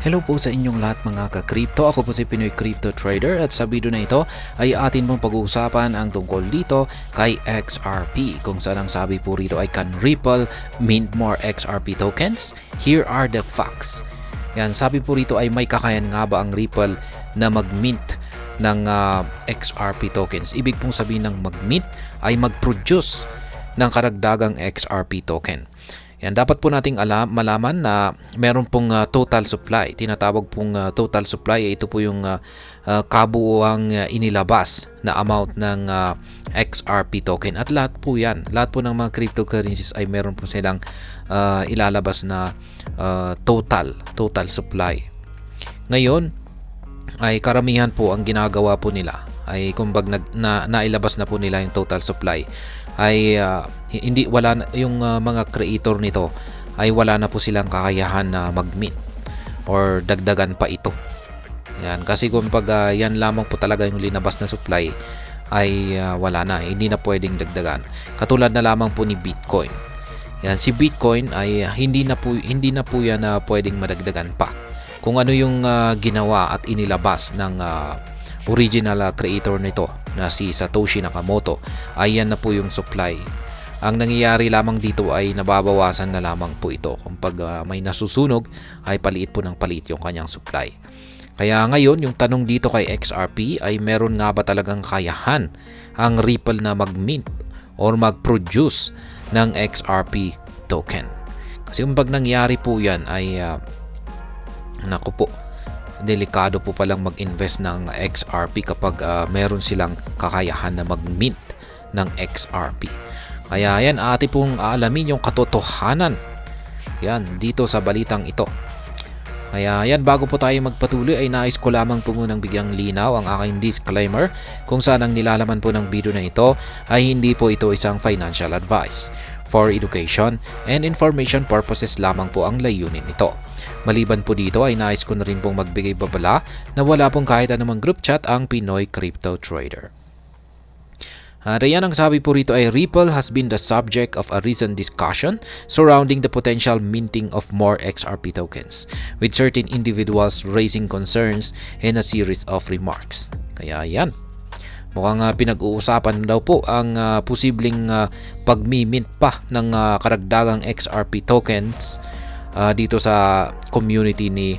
Hello po sa inyong lahat mga ka-crypto. Ako po si Pinoy Crypto Trader at sa video na ito ay atin pong pag-uusapan ang tungkol dito kay XRP, kung saan ang sabi po rito ay can Ripple mint more XRP tokens? Here are the facts. Yan, sabi po rito ay may kakayan nga ba ang Ripple na mag-mint ng XRP tokens? Ibig pong sabihin ng mag-mint ay mag-produce ng karagdagang XRP token. Yan, dapat po nating malaman na meron pong total supply. Tinatawag pong total supply. Ito po yung kabuuang inilabas na amount ng XRP token. At lahat po yan, lahat po ng mga cryptocurrencies ay meron po silang ilalabas na total supply. Ngayon, ay karamihan po ang ginagawa po nila ay kumbaga nailabas na po nila yung total supply ay hindi wala na, yung mga creator nito ay wala na po silang kakayahan na mag-mint or dagdagan pa ito. Yan, kasi kumbaga yan lamang po talaga yung linabas na supply ay wala na, hindi na pwedeng dagdagan. Katulad na lamang po ni Bitcoin. Yan, si Bitcoin ay hindi na po yan na pwedeng madagdagan pa. Kung ano yung ginawa at inilabas ng original creator nito na si Satoshi Nakamoto, ay yan na po yung supply. Ang nangyayari lamang dito ay nababawasan na lamang po ito. Kung pag may nasusunog ay paliit po ng paliit yung kanyang supply. Kaya ngayon yung tanong dito kay XRP ay meron nga ba talagang kayahan ang Ripple na mag-mint or mag-produce ng XRP token? Kasi kung pag nangyari po yan ay naku po, delikado po palang mag-invest ng XRP kapag meron silang kakayahan na mag-mint ng XRP. Kaya yan, ati pong alamin yung katotohanan yan dito sa balitang ito. Kaya yan, bago po tayo magpatuloy ay nais ko lamang po munang bigyang linaw ang aking disclaimer kung saan ang nilalaman po ng video na ito ay hindi po ito isang financial advice. For education and information purposes lamang po ang layunin nito. Maliban po dito ay nais ko na rin pong magbigay babala na wala pong kahit anumang group chat ang Pinoy Crypto Trader. Riyan, ang sabi po rito ay Ripple has been the subject of a recent discussion surrounding the potential minting of more XRP tokens, with certain individuals raising concerns in a series of remarks. Kaya yan, mukhang pinag-uusapan daw po ang posibleng pag-mint pa ng karagdagang XRP tokens dito sa community ni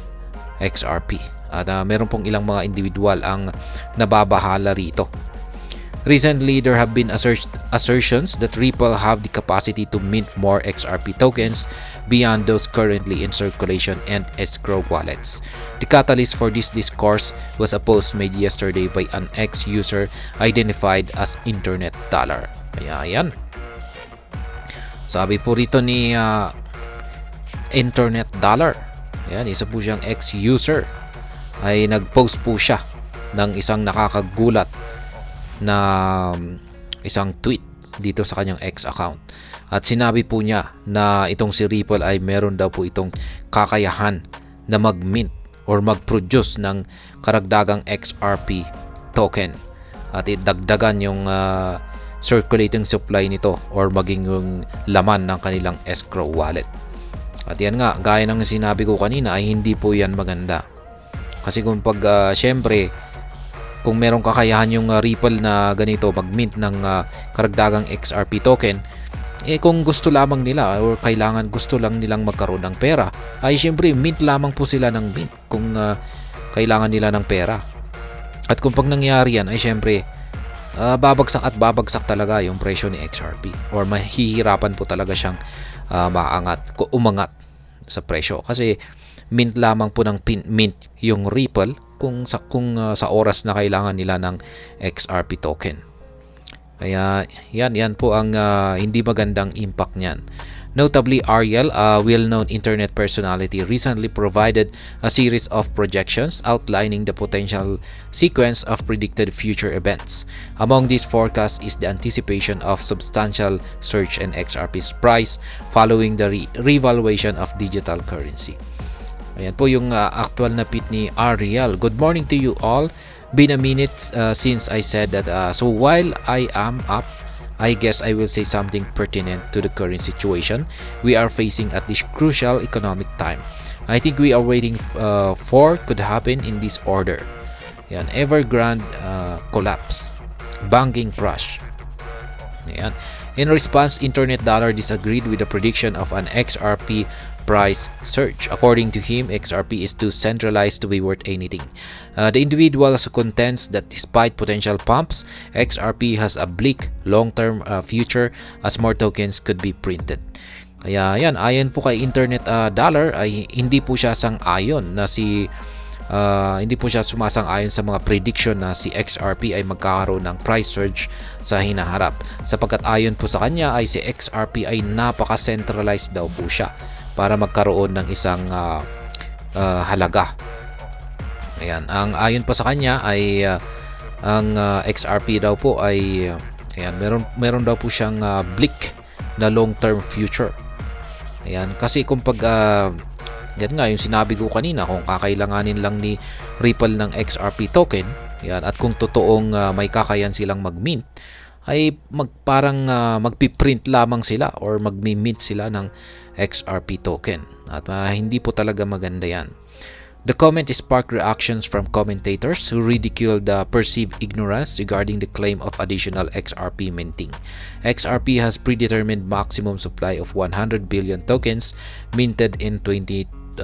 XRP. At meron pong ilang mga individual ang nababahala rito. Recently, there have been assertions that Ripple have the capacity to mint more XRP tokens beyond those currently in circulation and escrow wallets. The catalyst for this discourse was a post made yesterday by an ex-user identified as Internet Dollar. Kaya yan. Sabi po rito ni Internet Dollar, yan, isa po siyang ex-user, ay nag-post po siya ng isang nakakagulat na isang tweet dito sa kanyang X account. At sinabi po niya na itong si Ripple ay meron daw po itong kakayahan na mag-mint or mag-produce ng karagdagang XRP token at idagdagan yung circulating supply nito or maging yung laman ng kanilang escrow wallet. At yan nga, gaya ng sinabi ko kanina ay hindi po yan maganda. Kasi kung syempre kung merong kakayahan yung Ripple na ganito mag-mint ng karagdagang XRP token, kung gusto lamang nila or gusto lang nilang magkaroon ng pera, ay syempre mint lamang po sila ng mint kung kailangan nila ng pera. At kung pag nangyari yan ay syempre babagsak at babagsak talaga yung presyo ni XRP or mahihirapan po talaga siyang umangat sa presyo kasi mint lamang po ng mint yung Ripple kung sa oras na kailangan nila ng XRP token. Kaya yan po ang hindi magandang impact niyan. Notably, Ariel, a well-known internet personality, recently provided a series of projections outlining the potential sequence of predicted future events. Among these forecasts is the anticipation of substantial surge in XRP's price following the revaluation of digital currency. Ayan po yung actual na tweet ni Ariel. Good morning to you all. Been a minute since I said that. So while I am up, I guess I will say something pertinent to the current situation we are facing at this crucial economic time. I think we are waiting for could happen in this order. Yan, Evergrande collapse, banking crash. Yan. In response, Internet Dollar disagreed with the prediction of an XRP price surge. According to him, XRP is too centralized to be worth anything. The individual contends that despite potential pumps, XRP has a bleak long-term future as more tokens could be printed. Kaya yan, ayon po kay Internet Dollar ay hindi po siya sang-ayon na hindi po siya sumasang-ayon sa mga prediction na si XRP ay magkakaroon ng price surge sa hinaharap. Sapagkat ayon po sa kanya ay si XRP ay napaka-centralized daw po siya para magkaroon ng isang halaga. Ayan, ayon pa sa kanya ay ang XRP daw po ay meron daw po siyang bleak na long-term future. Ayan, kasi kung yan nga yung sinabi ko kanina, kung kakailanganin lang ni Ripple ng XRP token, yan, at kung totoong may kakayan silang mag-mint, ay parang magpiprint lamang sila or magmi-mint sila ng XRP token. At hindi po talaga maganda yan. The comment sparked reactions from commentators who ridiculed the perceived ignorance regarding the claim of additional XRP minting. XRP has predetermined maximum supply of 100 billion tokens minted in 2012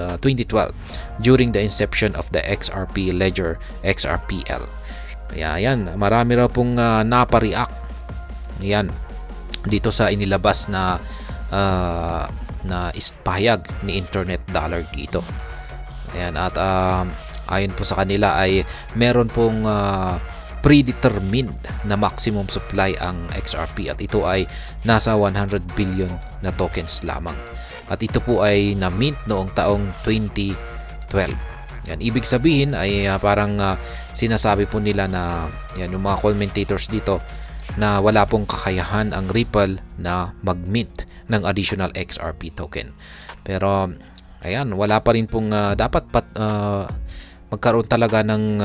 during the inception of the XRP ledger XRPL. Kaya yan, marami raw pong napareact yan dito sa inilabas na pahayag ni Internet Dollar dito. Ayan, at ayon po sa kanila ay meron pong predetermined na maximum supply ang XRP at ito ay nasa 100 billion na tokens lamang. At ito po ay na-mint noong taong 2012. Yan, ibig sabihin ay parang sinasabi po nila na yan, yung mga commentators dito na wala pong kakayahan ang Ripple na mag-mint ng additional XRP token. Pero ayan, wala pa rin pong dapat magkaroon talaga ng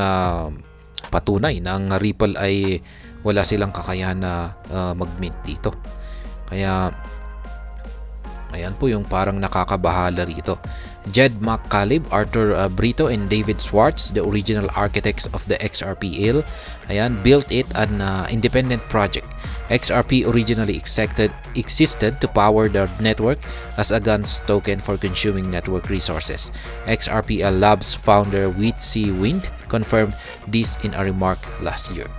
patunay na ang Ripple ay wala silang kakayahan na mag-mint dito. Kaya ayan po yung parang nakakabahala rito. Jed McCaleb, Arthur Brito, and David Schwartz, the original architects of the XRP-IL, built it an independent project. XRP originally existed to power the network as a GANs token for consuming network resources. XRPL Labs founder Whitsie Wind confirmed this in a remark last year.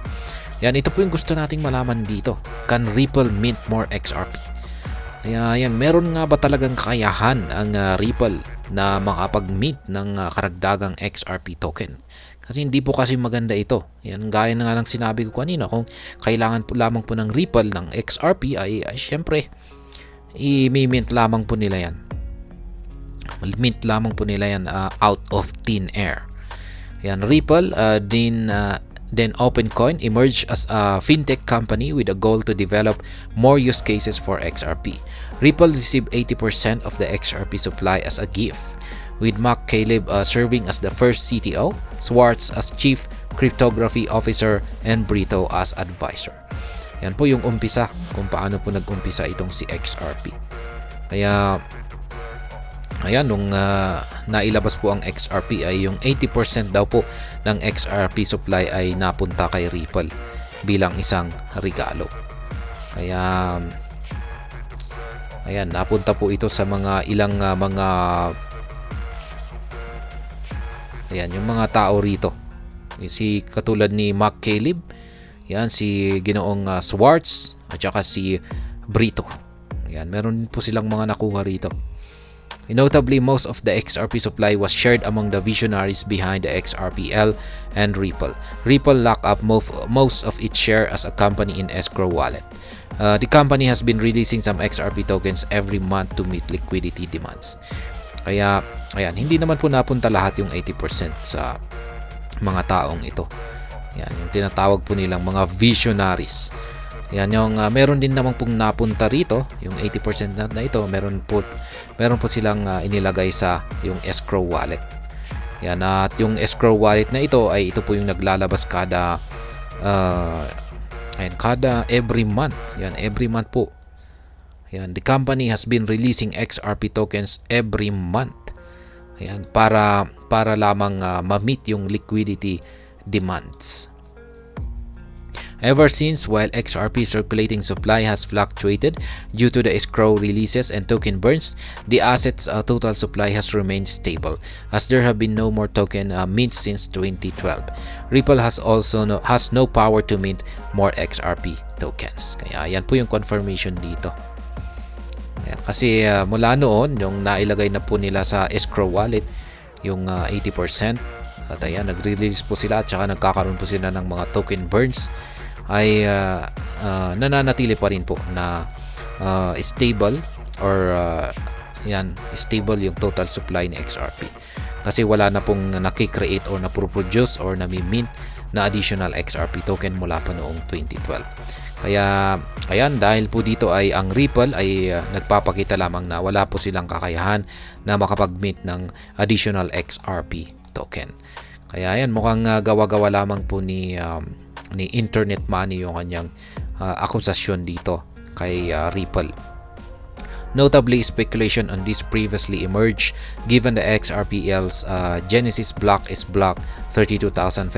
Yan, ito po yung gusto nating malaman dito. Can Ripple mint more XRP? Yan, meron nga ba talagang kakayahan ang Ripple na makapag-mint ng karagdagang XRP token? Kasi hindi po kasi maganda ito. Yan, gaya na nga ng sinabi ko kanina, kung kailangan po lamang po ng Ripple ng XRP ay syempre i-mint lamang po nila yan. Mint lamang po nila yan out of thin air. Yan, Ripple then OpenCoin emerged as a fintech company with a goal to develop more use cases for XRP. Ripple received 80% of the XRP supply as a gift, with McCaleb serving as the first CTO, Schwartz as Chief Cryptography Officer, and Brito as advisor. Yan po yung umpisa, kung paano po nag-umpisa itong si XRP. Kaya ayan, nung nailabas po ang XRP ay yung 80% daw po ng XRP supply ay napunta kay Ripple bilang isang regalo. Kaya ayan, napunta po ito sa mga ilang ayan, yung mga tao rito. Si katulad ni McCaleb, yan, si Ginoong Schwartz at saka si Brito. Ayan, meron po silang mga nakuha rito. Notably, most of the XRP supply was shared among the visionaries behind the XRPL and Ripple. Ripple locked up most of its share as a company in escrow wallet. The company has been releasing some XRP tokens every month to meet liquidity demands. Kaya, ayan, hindi naman po napunta lahat yung 80% sa mga taong ito. Yan, yung tinatawag po nilang mga visionaries. Yan yung meron din naman pong napunta rito, yung 80% na ito, meron po silang inilagay sa yung escrow wallet. Yan, at yung escrow wallet na ito ay ito po yung naglalabas kada every month. Yan, every month po. Yan, the company has been releasing XRP tokens every month. Ayan, para lamang ma-meet yung liquidity demands. Ever since, while XRP circulating supply has fluctuated due to the escrow releases and token burns, the asset's total supply has remained stable as there have been no more token mints since 2012. Ripple has no power to mint more XRP tokens. Kaya yan po yung confirmation dito. Ayan, kasi mula noon, yung nailagay na po nila sa escrow wallet, yung 80%, at ayan, nag-release po sila at saka nagkakaroon po sila ng mga token burns, ay nananatili pa rin po na stable or stable yung total supply ni XRP. Kasi wala na pong nakikreate or naproproduce or nami-mint na additional XRP token mula pa noong 2012. Kaya ayan, dahil po dito ay ang Ripple ay nagpapakita lamang na wala po silang kakayahan na makapag-mint ng additional XRP token. Kaya ayan, mukhang gawa-gawa lamang po ni Internet Money yung kanyang akusasyon dito kay Ripple. Notably, speculation on this previously emerged given the XRPL's Genesis block is block 32,570.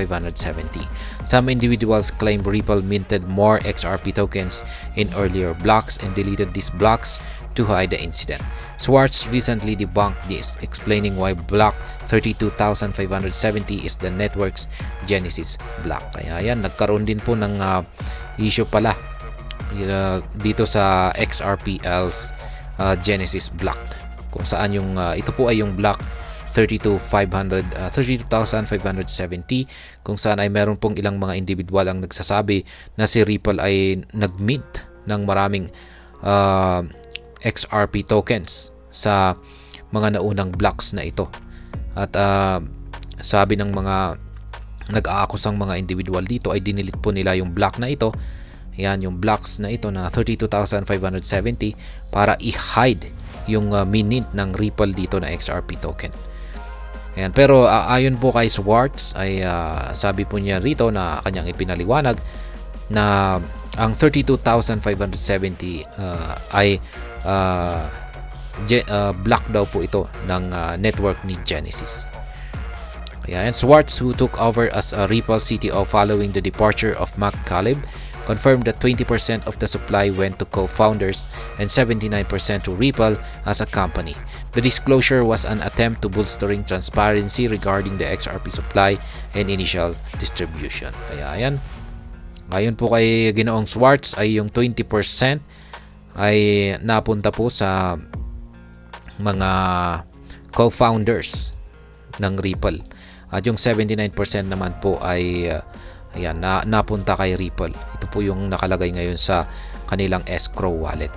Some individuals claim Ripple minted more XRP tokens in earlier blocks and deleted these blocks to hide the incident. Schwartz recently debunked this, explaining why block 32,570 is the network's Genesis block. Kaya yan, nagkaroon din po ng issue pala dito sa XRPL's Genesis block, kung saan yung ito po ay yung block 32,570, kung saan ay meron pong ilang mga individual ang nagsasabi na si Ripple ay nag-mint ng maraming XRP tokens sa mga naunang blocks na ito. At sabi ng mga nag-aakusang mga individual dito ay dinilit po nila yung block na ito. Yan, yung blocks na ito na 32,570 para i-hide yung minint ng Ripple dito na XRP token. Ayan, pero ayon po kay Schwartz ay sabi po niya rito na kanyang ipinaliwanag na ang 32,570 ay block daw po ito ng network ni Genesis. Ayan, Schwartz, who took over as a Ripple CTO following the departure of Mac Caleb, confirmed that 20% of the supply went to co-founders and 79% to Ripple as a company. The disclosure was an attempt to bolstering transparency regarding the XRP supply and initial distribution. Kaya ayan, ayon po kay Ginoong Schwartz ay yung 20% ay napunta po sa mga co-founders ng Ripple. At yung 79% naman po ay ayan, napunta kay Ripple. Ito po yung nakalagay ngayon sa kanilang escrow wallet.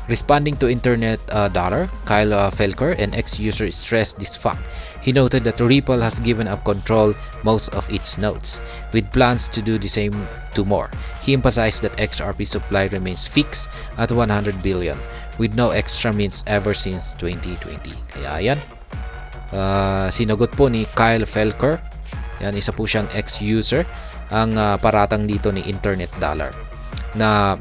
Responding to Internet Dollar, Kyle Felker, an ex-user, stressed this fact. He noted that Ripple has given up control most of its nodes, with plans to do the same to more. He emphasized that XRP supply remains fixed at 100 billion, with no extra mints ever since 2020. Kaya ayan, sinagot po ni Kyle Felker. Yan, isa po siyang ex-user ang paratang dito ni Internet Dollar na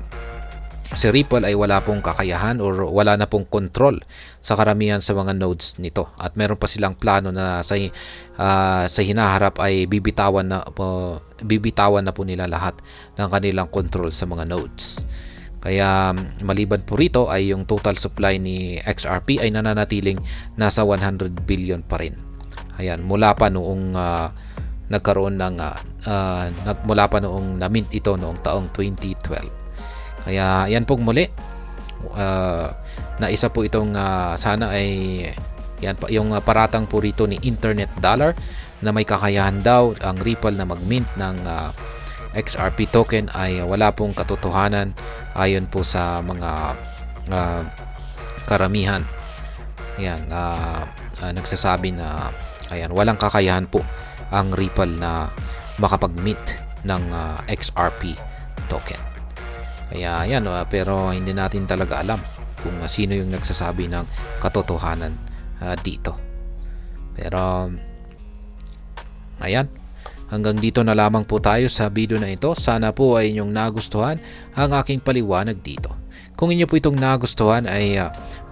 si Ripple ay wala pong kakayahan or wala na pong control sa karamihan sa mga nodes nito, at meron pa silang plano na sa hinaharap ay bibitawan na po nila lahat ng kanilang control sa mga nodes. Kaya maliban po rito ay yung total supply ni XRP ay nananatiling nasa 100 billion pa rin. Ayan, mula pa noong nagkaroon ng mula pa noong na-mint ito noong taong 2012. Kaya yan pong muli, na isa po itong sana ay yan, yung paratang po rito ni Internet Dollar na may kakayahan daw ang Ripple na mag-mint ng XRP token ay wala pong katotohanan ayon po sa mga karamihan. Yan, nagsasabi na ayan, walang kakayahan po ang Ripple na makapag-mint ng XRP token. Kaya yan, pero hindi natin talaga alam kung sino yung nagsasabi ng katotohanan dito. Pero ayan, Hanggang dito na lamang po tayo sa video na ito. Sana po ay inyong nagustuhan ang aking paliwanag dito. Kung inyo po itong nagustuhan ay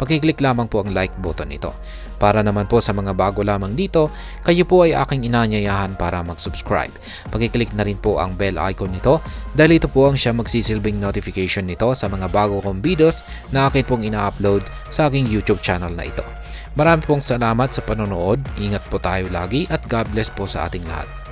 pakiclick lamang po ang like button nito. Para naman po sa mga bago lamang dito, kayo po ay aking inanyayahan para mag-subscribe. Pakiclick na rin po ang bell icon nito dahil ito po ang siya magsisilbing notification nito sa mga bago kong videos na akin pong ina-upload sa aking YouTube channel na ito. Marami pong salamat sa panonood, ingat po tayo lagi at God bless po sa ating lahat.